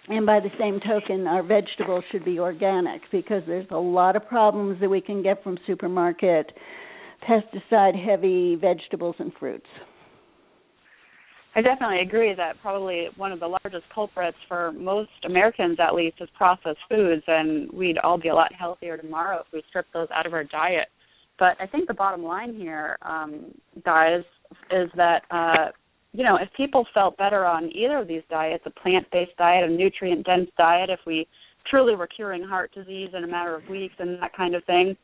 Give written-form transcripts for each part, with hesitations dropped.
And by the same token, our vegetables should be organic because there's a lot of problems that we can get from supermarket pesticide-heavy vegetables and fruits. I definitely agree that probably one of the largest culprits for most Americans, at least, is processed foods, and we'd all be a lot healthier tomorrow if we stripped those out of our diet. But I think the bottom line here, guys, is that, if people felt better on either of these diets, a plant-based diet, a nutrient-dense diet, if we truly were curing heart disease in a matter of weeks and that kind of thing,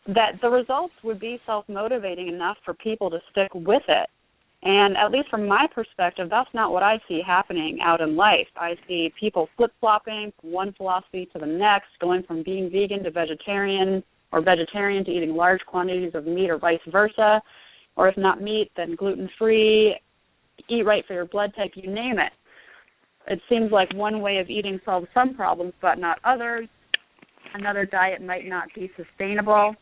that the results would be self-motivating enough for people to stick with it. And at least from my perspective, that's not what I see happening out in life. I see people flip-flopping from one philosophy to the next, going from being vegan to vegetarian, or vegetarian to eating large quantities of meat, or vice versa. Or if not meat, then gluten-free, eat right for your blood type, you name it. It seems like one way of eating solves some problems, but not others. Another diet might not be sustainable.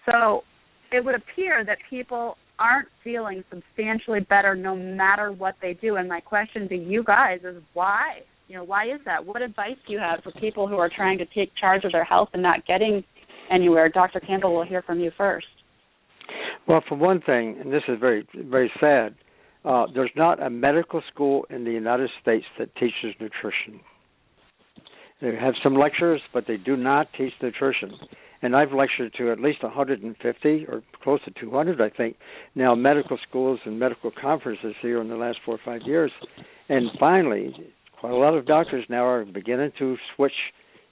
So it would appear that people aren't feeling substantially better no matter what they do. And my question to you guys is why? Why is that? What advice do you have for people who are trying to take charge of their health and not getting anywhere? Dr. Campbell, we'll hear from you first. Well, for one thing, and this is very, very sad, there's not a medical school in the United States that teaches nutrition. They have some lectures, but they do not teach nutrition. And I've lectured to at least 150 or close to 200, I think, now medical schools and medical conferences here in the last 4 or 5 years. And finally, quite a lot of doctors now are beginning to switch,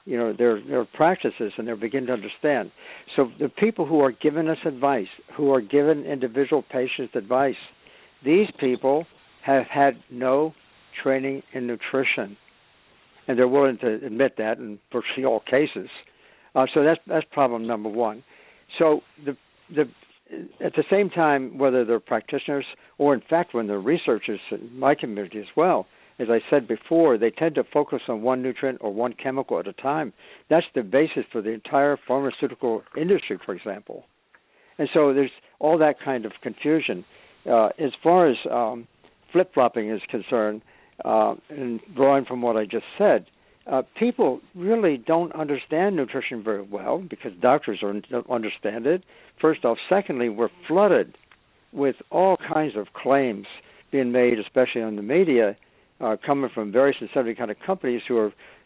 their practices, and they're beginning to understand. So the people who are giving us advice, who are giving individual patients advice, these people have had no training in nutrition. And they're willing to admit that in virtually all cases. So that's problem number one. So at the same time, whether they're practitioners or, in fact, when they're researchers in my community as well, as I said before, they tend to focus on one nutrient or one chemical at a time. That's the basis for the entire pharmaceutical industry, for example. And so there's all that kind of confusion. As far as flip-flopping is concerned, and drawing from what I just said, people really don't understand nutrition very well because doctors don't understand it. First off. Secondly, we're flooded with all kinds of claims being made, especially on the media, coming from various and sundry kind of companies who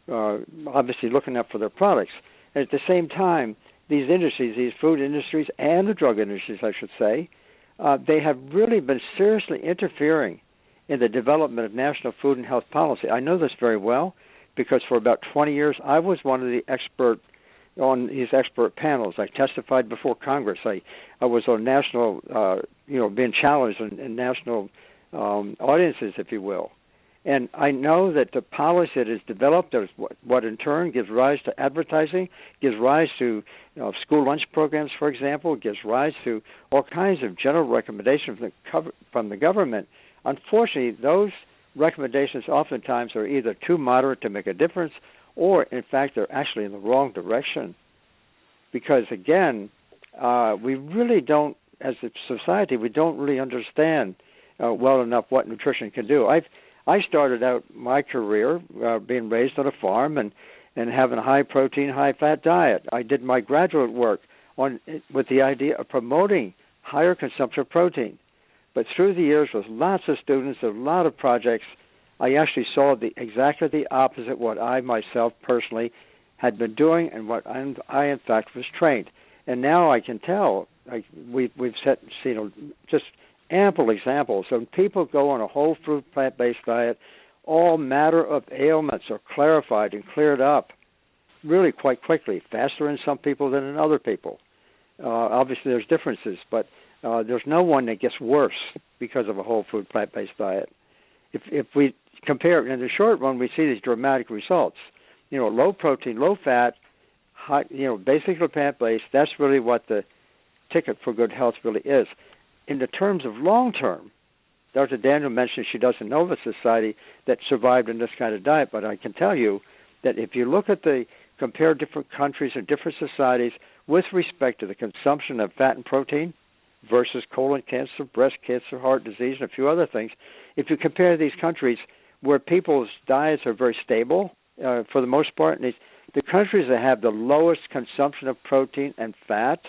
are obviously looking out for their products. And at the same time, these industries, these food industries and the drug industries, I should say, they have really been seriously interfering in the development of national food and health policy. I know this very well because for about 20 years I was one of the experts on these expert panels. I testified before Congress. I was on national, being challenged in national audiences, if you will. And I know that the policy that is developed is what in turn gives rise to advertising, gives rise to school lunch programs, for example, gives rise to all kinds of general recommendations from the government. Unfortunately, those recommendations oftentimes are either too moderate to make a difference or, in fact, they're actually in the wrong direction. Because, again, we really don't, as a society, we don't really understand well enough what nutrition can do. I started out my career being raised on a farm and having a high-protein, high-fat diet. I did my graduate work with the idea of promoting higher consumption of protein. But through the years, with lots of students, a lot of projects, I actually saw exactly the opposite what I myself personally had been doing and what I in fact was trained. And now I can tell, we've seen just ample examples of people go on a whole fruit plant-based diet, all matter of ailments are clarified and cleared up really quite quickly, faster in some people than in other people. Obviously there's differences, but there's no one that gets worse because of a whole food plant-based diet. If we compare, in the short run, we see these dramatic results. Low protein, low fat, high, basically plant-based, that's really what the ticket for good health really is. In the terms of long-term, Dr. Daniel mentioned she doesn't know of a society that survived in this kind of diet, but I can tell you that if you look at compare different countries and different societies with respect to the consumption of fat and protein versus colon cancer, breast cancer, heart disease, and a few other things, if you compare these countries, where people's diets are very stable for the most part. And the countries that have the lowest consumption of protein and fat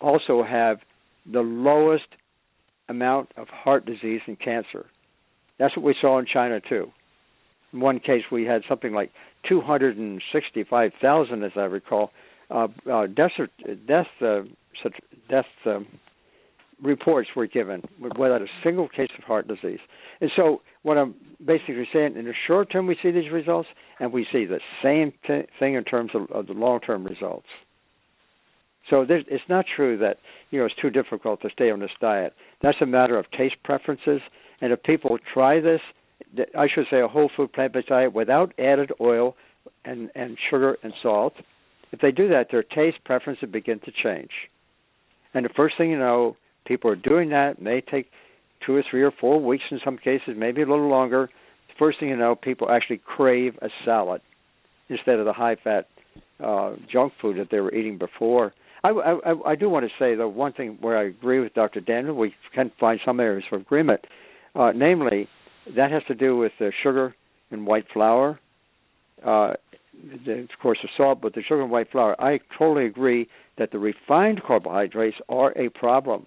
also have the lowest amount of heart disease and cancer. That's what we saw in China too. In one case, we had something like 265,000, as I recall, death reports were given without a single case of heart disease. And so what I'm basically saying, in the short term we see these results, and we see the same thing in terms of the long-term results. So it's not true that it's too difficult to stay on this diet. That's a matter of taste preferences, and if people try this, I should say a whole food plant-based diet without added oil and sugar and salt, if they do that, their taste preferences begin to change. And the first thing you know, people are doing that. It may take 2 or 3 or 4 weeks in some cases, maybe a little longer. The first thing you know, people actually crave a salad instead of the high-fat junk food that they were eating before. I do want to say, though, one thing where I agree with Dr. Daniel, we can find some areas of agreement, namely, that has to do with the sugar and white flour, of course the salt, but the sugar and white flour. I totally agree that the refined carbohydrates are a problem.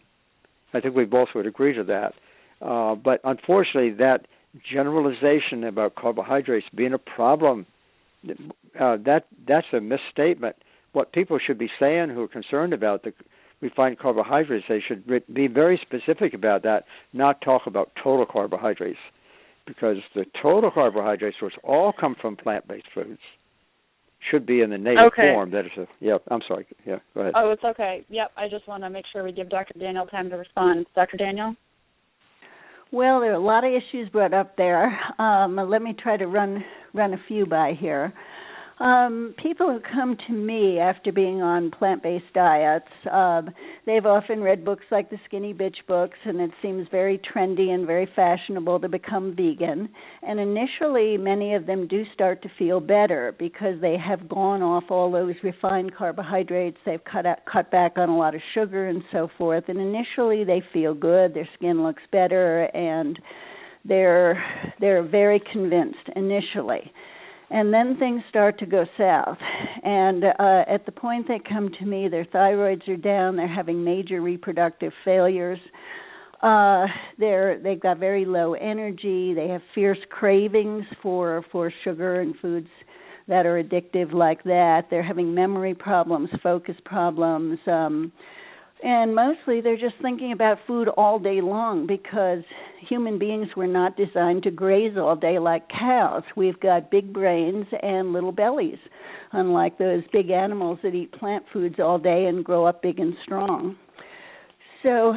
I think we both would agree to that. But unfortunately, that generalization about carbohydrates being a problem, that's a misstatement. What people should be saying who are concerned about the refined carbohydrates, they should be very specific about that, not talk about total carbohydrates, because the total carbohydrates, which all come from plant-based foods, should be in the native form. That is I'm sorry. Yeah, go ahead. Oh, it's okay. Yep, I just want to make sure we give Dr. Daniel time to respond. Dr. Daniel? Well, there are a lot of issues brought up there. Let me try to run a few by here. People who come to me after being on plant-based diets, they've often read books like the Skinny Bitch books, and it seems very trendy and very fashionable to become vegan. And initially, many of them do start to feel better because they have gone off all those refined carbohydrates. They've cut back on a lot of sugar and so forth. And initially, they feel good. Their skin looks better, and they're very convinced initially. And then things start to go south. And at the point they come to me, their thyroids are down. They're having major reproductive failures. They've got very low energy. They have fierce cravings for sugar and foods that are addictive like that. They're having memory problems, focus problems. And mostly they're just thinking about food all day long because human beings were not designed to graze all day like cows. We've got big brains and little bellies, unlike those big animals that eat plant foods all day and grow up big and strong. So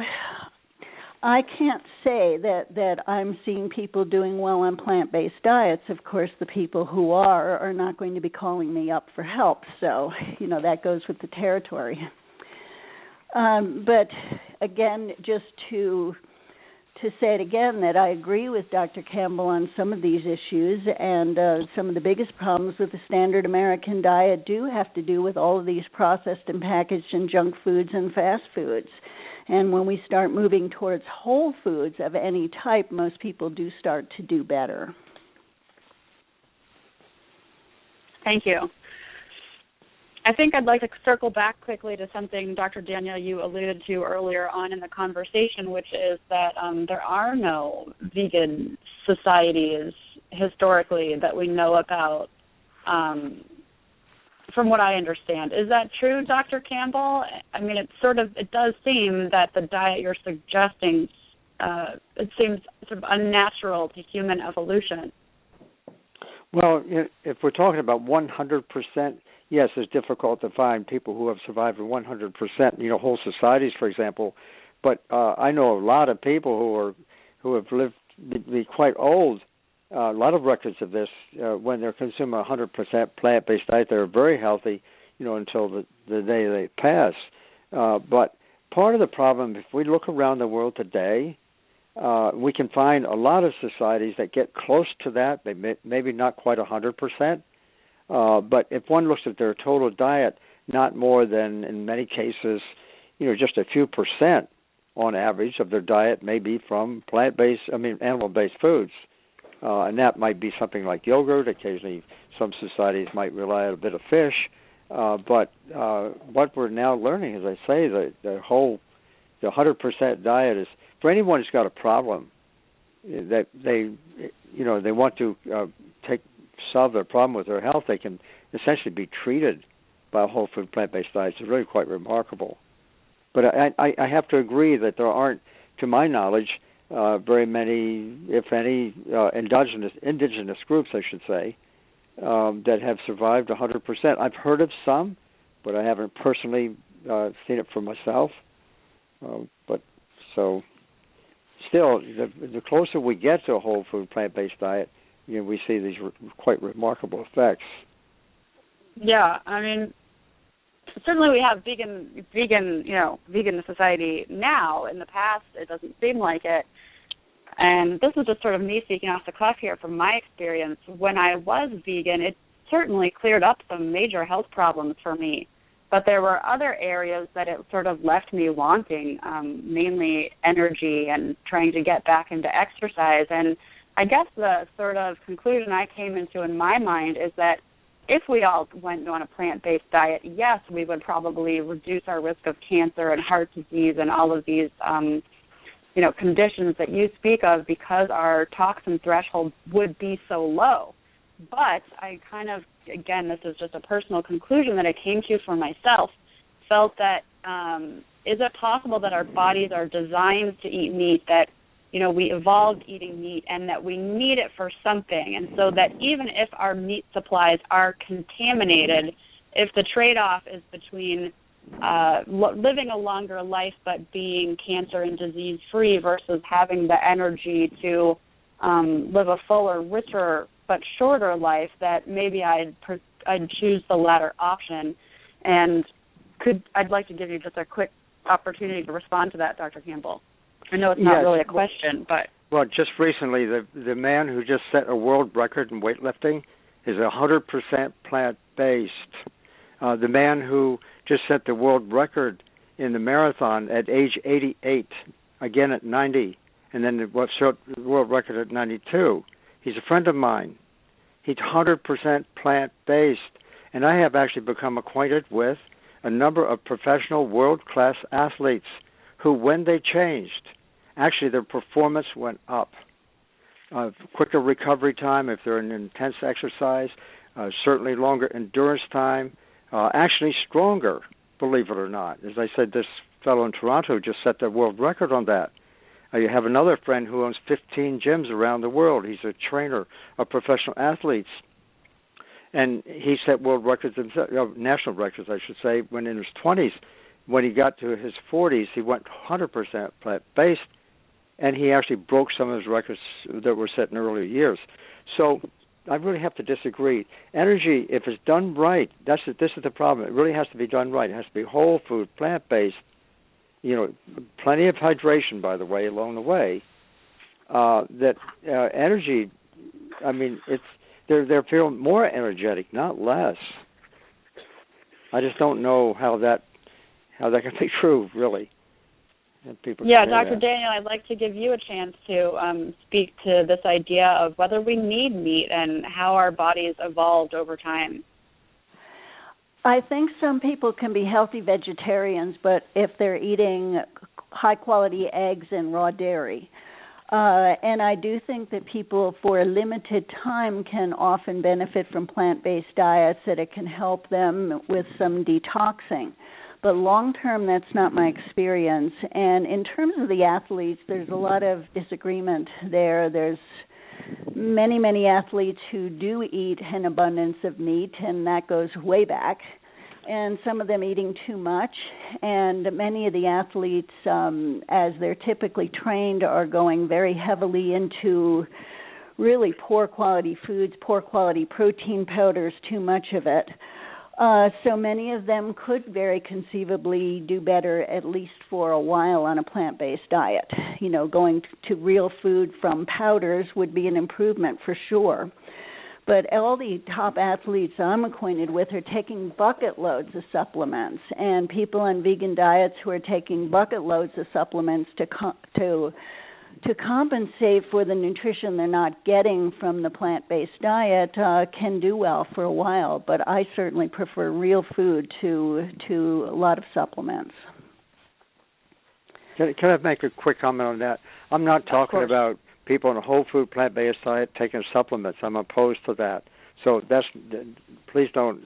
I can't say that I'm seeing people doing well on plant-based diets. Of course, the people who are not going to be calling me up for help. So, that goes with the territory. But again, just to say it again, that I agree with Dr. Campbell on some of these issues, and some of the biggest problems with the standard American diet do have to do with all of these processed and packaged and junk foods and fast foods. And when we start moving towards whole foods of any type, most people do start to do better. Thank you. I think I'd like to circle back quickly to something, Dr. Daniel, you alluded to earlier on in the conversation, which is that there are no vegan societies historically that we know about, from what I understand. Is that true, Dr. Campbell? I mean, it does seem that the diet you're suggesting, it seems sort of unnatural to human evolution. Well, if we're talking about 100%, yes, it's difficult to find people who have survived 100%, whole societies, for example. But I know a lot of people who have lived to be quite old. A lot of records of this when they're consuming 100% plant-based diet, they're very healthy, until the day they pass. But part of the problem, if we look around the world today, we can find a lot of societies that get close to that, maybe not quite 100%. But if one looks at their total diet, not more than, in many cases, just a few percent on average of their diet may be from animal-based foods. and that might be something like yogurt. Occasionally, some societies might rely on a bit of fish. But what we're now learning, as I say, the 100% diet is for anyone who's got a problem that they want to solve their problem with their health. They can essentially be treated by a whole food plant-based diet. It's really quite remarkable. But I have to agree that there aren't, to my knowledge, very many, if any, indigenous groups, I should say, that have survived 100%. I've heard of some, but I haven't personally seen it for myself. But so, still, the closer we get to a whole food plant-based diet, we see these quite remarkable effects. Yeah, I mean, certainly we have vegan society now. In the past, it doesn't seem like it. And this is just sort of me speaking off the cuff here from my experience. When I was vegan, it certainly cleared up some major health problems for me. But there were other areas that it sort of left me wanting, mainly energy and trying to get back into exercise. And I guess the sort of conclusion I came into in my mind is that if we all went on a plant-based diet, yes, we would probably reduce our risk of cancer and heart disease and all of these conditions that you speak of, because our toxin threshold would be so low. But I kind of, again, this is just a personal conclusion that I came to for myself, felt that is it possible that our bodies are designed to eat meat, that, we evolved eating meat and that we need it for something, and so that even if our meat supplies are contaminated, if the trade-off is between living a longer life but being cancer and disease-free versus having the energy to live a fuller, richer, but shorter life, that maybe I'd choose the latter option. And I'd like to give you just a quick opportunity to respond to that, Dr. Campbell. I know it's not really a question, but... Well, just recently, the man who just set a world record in weightlifting is 100% plant-based. The man who just set the world record in the marathon at age 88, again at 90, and then the world record at 92. He's a friend of mine. He's 100% plant-based, and I have actually become acquainted with a number of professional world-class athletes who, when they changed, actually their performance went up. Quicker recovery time if they're in intense exercise, certainly longer endurance time, actually stronger, believe it or not. As I said, this fellow in Toronto just set the world record on that. You have another friend who owns 15 gyms around the world. He's a trainer of professional athletes. And he set world records, national records, I should say, when in his 20s. When he got to his 40s, he went 100% plant-based, and he actually broke some of his records that were set in earlier years. So I really have to disagree. Energy, if it's done right, this is the problem. It really has to be done right. It has to be whole food, plant-based, plenty of hydration, by the way, along the way. Energy, I mean, they're feeling more energetic, not less. I just don't know how that can be true, really. Yeah, Dr. Daniel, I'd like to give you a chance to speak to this idea of whether we need meat and how our bodies evolved over time. I think some people can be healthy vegetarians, but if they're eating high-quality eggs and raw dairy. And I do think that people for a limited time can often benefit from plant-based diets, that it can help them with some detoxing. But long-term, that's not my experience. And in terms of the athletes, there's a lot of disagreement there. There's many, many athletes who do eat an abundance of meat, and that goes way back, and some of them eating too much. And many of the athletes, as they're typically trained, are going very heavily into really poor quality foods, poor quality protein powders, too much of it. So many of them could very conceivably do better, at least for a while, on a plant-based diet. Going to real food from powders would be an improvement for sure. But all the top athletes I'm acquainted with are taking bucket loads of supplements, and people on vegan diets who are taking bucket loads of supplements to to compensate for the nutrition they're not getting from the plant-based diet can do well for a while, but I certainly prefer real food to a lot of supplements. Can I make a quick comment on that? I'm not talking about people on a whole food plant-based diet taking supplements. I'm opposed to that. So please don't.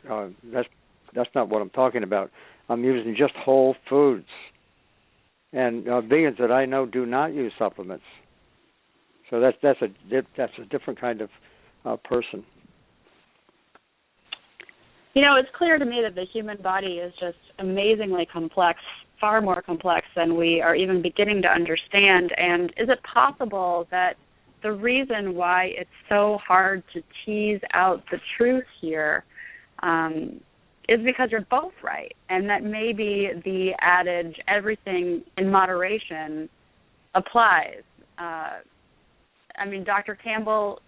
That's not what I'm talking about. I'm using just whole foods. And vegans that I know do not use supplements. So that's a different kind of person. It's clear to me that the human body is just amazingly complex, far more complex than we are even beginning to understand. And is it possible that the reason why it's so hard to tease out the truth here is because you're both right, and that maybe the adage, everything in moderation, applies? Dr. Campbell,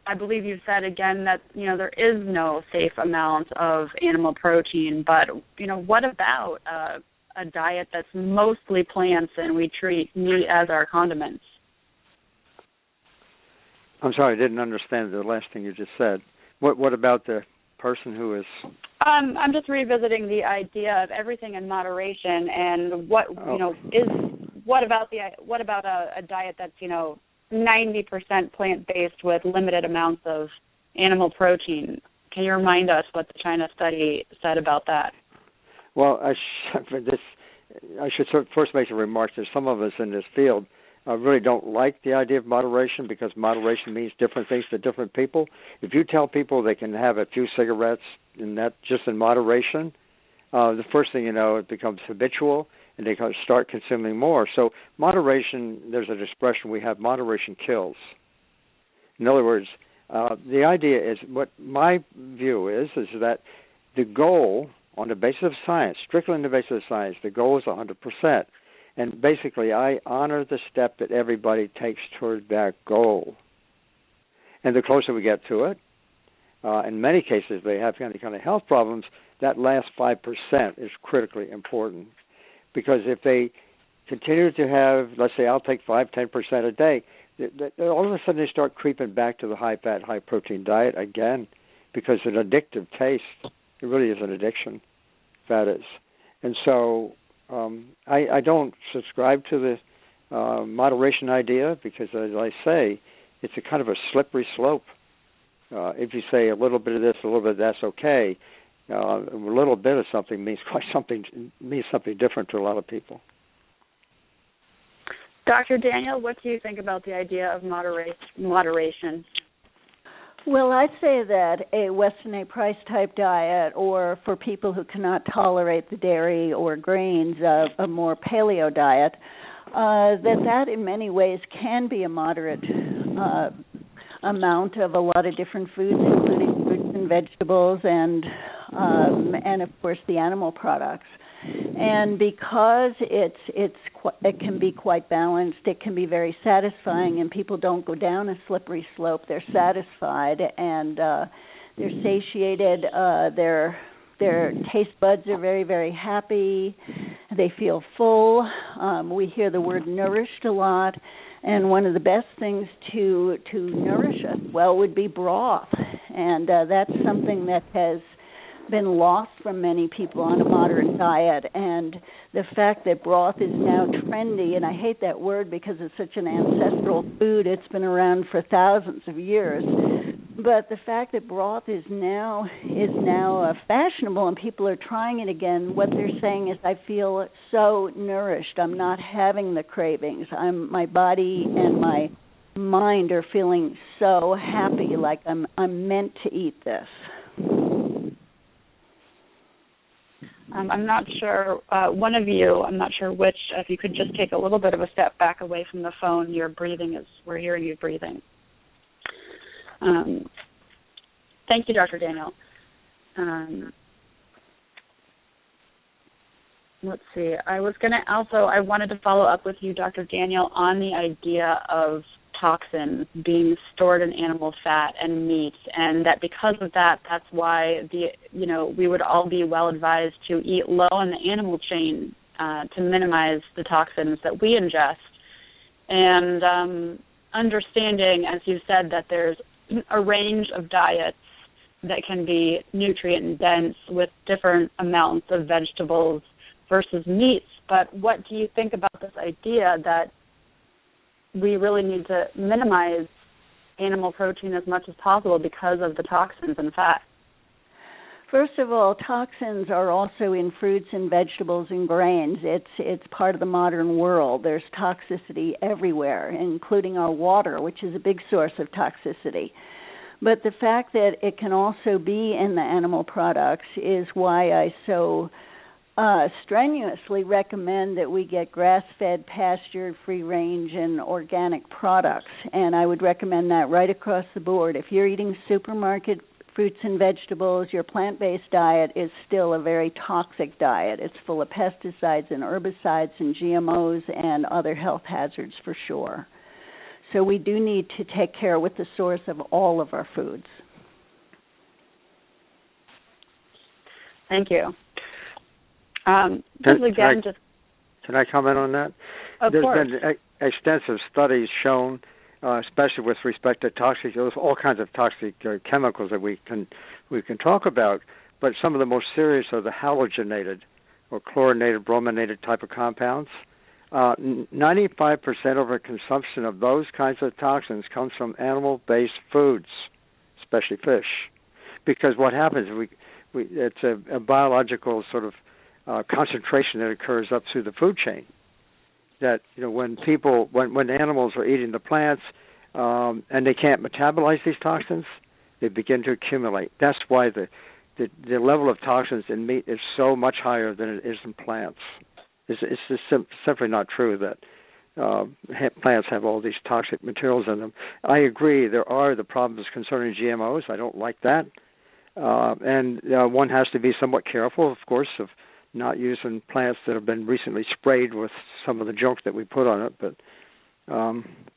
I believe you've said again that, there is no safe amount of animal protein, but, what about a diet that's mostly plants and we treat meat as our condiments? I'm sorry, I didn't understand the last thing you just said. What about the person who is... I'm just revisiting the idea of everything in moderation, and what about a diet that's 90% plant-based with limited amounts of animal protein? Can you remind us what the China study said about that? Well, I should first make a remark that some of us in this field really don't like the idea of moderation, because moderation means different things to different people. If you tell people they can have a few cigarettes and that just in moderation, the first thing you know, it becomes habitual and they start consuming more. So moderation, there's an expression we have, moderation kills. In other words, the idea is, what my view is that the goal on the basis of science, strictly on the basis of science, the goal is 100%. And basically, I honor the step that everybody takes toward that goal. And the closer we get to it, in many cases they have any kind of health problems, that last 5% is critically important. Because if they continue to have, let's say I'll take 5-10% a day, all of a sudden they start creeping back to the high-fat, high-protein diet again, because it's an addictive taste. It really is an addiction, that is. And so... I don't subscribe to the moderation idea, because, as I say, it's a kind of a slippery slope. If you say a little bit of this, a little bit of that's okay, a little bit of something means something different to a lot of people. Dr. Daniel, what do you think about the idea of moderation? Well, I'd say that a Weston A. Price type diet, or for people who cannot tolerate the dairy or grains, a more paleo diet, that in many ways can be a moderate amount of a lot of different foods, including fruits and vegetables, and of course the animal products. And because it can be quite balanced, it can be very satisfying, and people don't go down a slippery slope. They're satisfied, and they're satiated. Their taste buds are very, very happy. They feel full. We hear the word nourished a lot, and one of the best things to nourish us well would be broth, and that's something that has been lost from many people on a modern diet. And the fact that broth is now trendy, and I hate that word because it's such an ancestral food, it's been around for thousands of years, but the fact that broth is now fashionable and people are trying it again, what they're saying is, I feel so nourished, I'm not having the cravings, my body and my mind are feeling so happy, like I'm meant to eat this. I'm not sure, one of you, I'm not sure which, if you could just take a little bit of a step back away from the phone. Your breathing we're hearing you breathing. Thank you, Dr. Daniel. Let's see, I wanted to follow up with you, Dr. Daniel, on the idea of toxins being stored in animal fat and meat, and that because of that, that's why we would all be well advised to eat low in the animal chain to minimize the toxins that we ingest. and understanding, as you said, that there's a range of diets that can be nutrient dense with different amounts of vegetables versus meats. But what do you think about this idea that we really need to minimize animal protein as much as possible because of the toxins and fat? First of all, toxins are also in fruits and vegetables and grains. It's part of the modern world. There's toxicity everywhere, including our water, which is a big source of toxicity. But the fact that it can also be in the animal products is why I so strenuously recommend that we get grass-fed, pastured, free-range, and organic products. And I would recommend that right across the board. If you're eating supermarket fruits and vegetables, your plant-based diet is still a very toxic diet. It's full of pesticides and herbicides and GMOs and other health hazards for sure. So we do need to take care with the source of all of our foods. Thank you. Can I comment on that? Of There's course. been extensive studies shown, especially with respect to toxic, there's all kinds of toxic chemicals that we can talk about, but some of the most serious are the halogenated or chlorinated, brominated type of compounds. 95% of our consumption of those kinds of toxins comes from animal-based foods, especially fish, because what happens it's a biological sort of concentration that occurs up through the food chain. That when animals are eating the plants and they can't metabolize these toxins, they begin to accumulate. That's why the level of toxins in meat is so much higher than it is in plants. It's just simply not true that plants have all these toxic materials in them. I agree there are the problems concerning GMOs. I don't like that. And one has to be somewhat careful, of course, of not using plants that have been recently sprayed with some of the junk that we put on it. But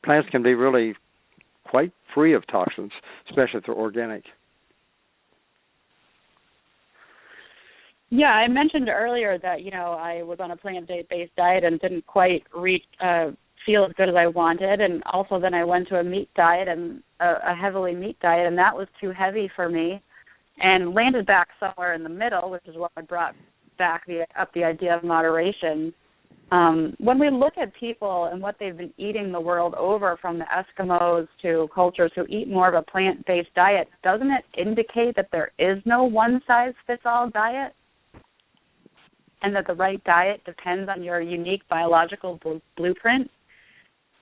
plants can be really quite free of toxins, especially if they're organic. Yeah, I mentioned earlier that, I was on a plant-based diet and didn't quite feel as good as I wanted. And also then I went to a meat diet and a heavily meat diet, and that was too heavy for me and landed back somewhere in the middle, which is what I brought back up the idea of moderation. When we look at people and what they've been eating the world over, from the Eskimos to cultures who eat more of a plant-based diet, doesn't it indicate that there is no one-size-fits-all diet? And that the right diet depends on your unique biological blueprint?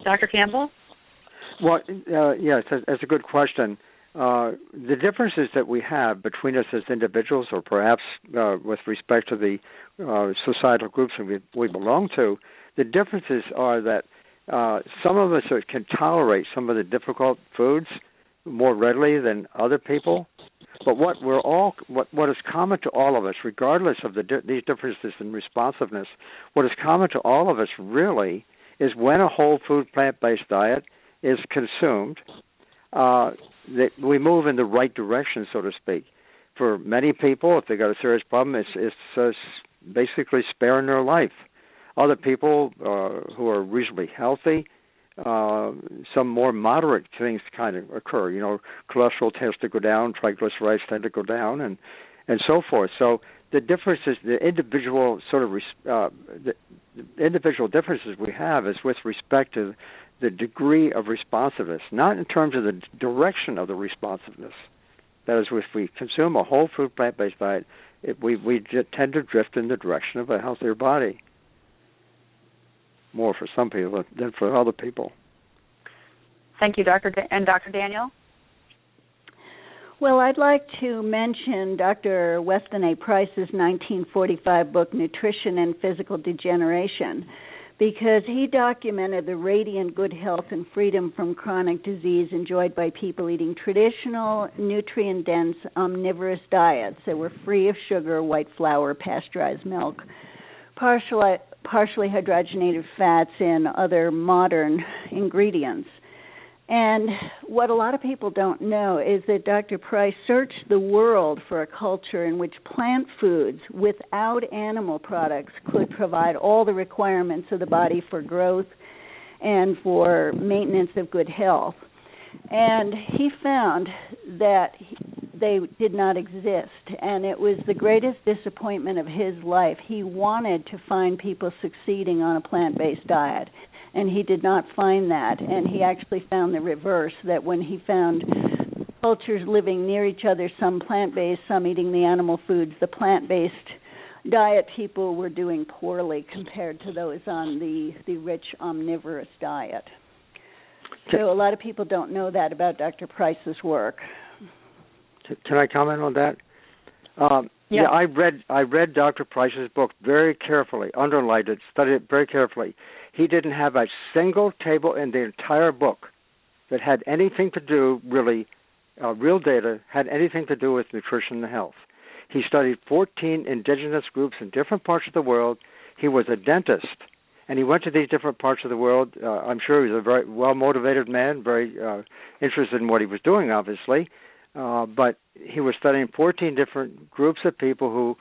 Dr. Campbell? Well, yes, that's a good question. The differences that we have between us as individuals, or perhaps with respect to the societal groups that we belong to, the differences are that some of us can tolerate some of the difficult foods more readily than other people. But what is common to all of us, regardless of these differences in responsiveness, what is common to all of us really is when a whole food plant-based diet is consumed, that we move in the right direction, so to speak. For many people, if they've got a serious problem, it's basically sparing their life. Other people who are reasonably healthy, some more moderate things kind of occur. Cholesterol tends to go down, triglycerides tend to go down, and so forth. So the differences, the individual differences we have is with respect to the degree of responsiveness, not in terms of the direction of the responsiveness. That is, if we consume a whole food plant-based diet, we tend to drift in the direction of a healthier body, more for some people than for other people. Thank you, Dr. Daniel. Well, I'd like to mention Dr. Weston A. Price's 1945 book, Nutrition and Physical Degeneration, because he documented the radiant good health and freedom from chronic disease enjoyed by people eating traditional, nutrient-dense, omnivorous diets that were free of sugar, white flour, pasteurized milk, partially hydrogenated fats, and other modern ingredients. And what a lot of people don't know is that Dr. Price searched the world for a culture in which plant foods without animal products could provide all the requirements of the body for growth and for maintenance of good health. And he found that they did not exist, and it was the greatest disappointment of his life. He wanted to find people succeeding on a plant-based diet, and he did not find that. And he actually found the reverse, that when he found cultures living near each other, some plant-based, some eating the animal foods, the plant-based diet people were doing poorly compared to those on the rich omnivorous diet. So a lot of people don't know that about Dr. Price's work. Can I comment on that? Yeah, I read Dr. Price's book very carefully, underlined it, studied it very carefully. He didn't have a single table in the entire book that had anything to do, really, real data, had anything to do with nutrition and health. He studied 14 indigenous groups in different parts of the world. He was a dentist, and he went to these different parts of the world. I'm sure he was a very well-motivated man, very interested in what he was doing, obviously. But he was studying 14 different groups of people who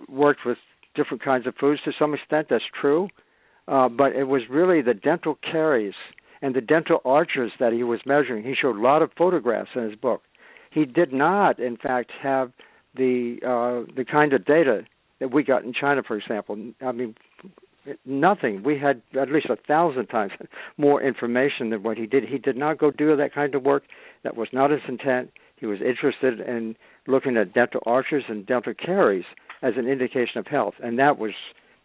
worked with different kinds of foods. To some extent, that's true. But it was really the dental caries and the dental arches that he was measuring. He showed a lot of photographs in his book. He did not, in fact, have the kind of data that we got in China, for example. I mean, nothing. We had at least 1,000 times more information than what he did. He did not go do that kind of work. That was not his intent. He was interested in looking at dental arches and dental caries as an indication of health, and that was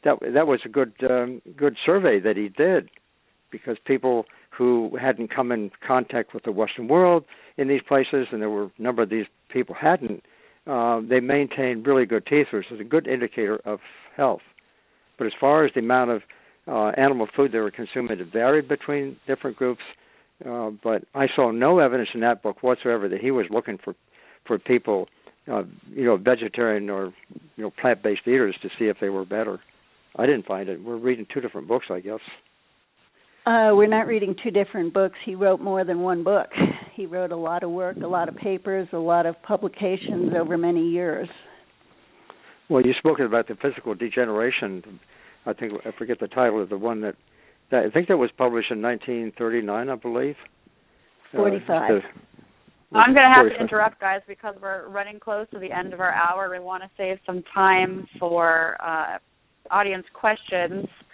a good survey that he did, because people who hadn't come in contact with the Western world in these places, and there were a number of these people hadn't, they maintained really good teeth, which is a good indicator of health. But as far as the amount of animal food they were consuming, it varied between different groups. But I saw no evidence in that book whatsoever that he was looking for people, vegetarian or plant-based eaters to see if they were better. I didn't find it. We're reading two different books, I guess. We're not reading two different books. He wrote more than one book. He wrote a lot of work, a lot of papers, a lot of publications over many years. Well, you spoke about the physical degeneration. I forget the title of the one that I think that was published in 1939, I believe. 45. I'm going to have to interrupt, guys, because we're running close to the end of our hour. We want to save some time for audience questions.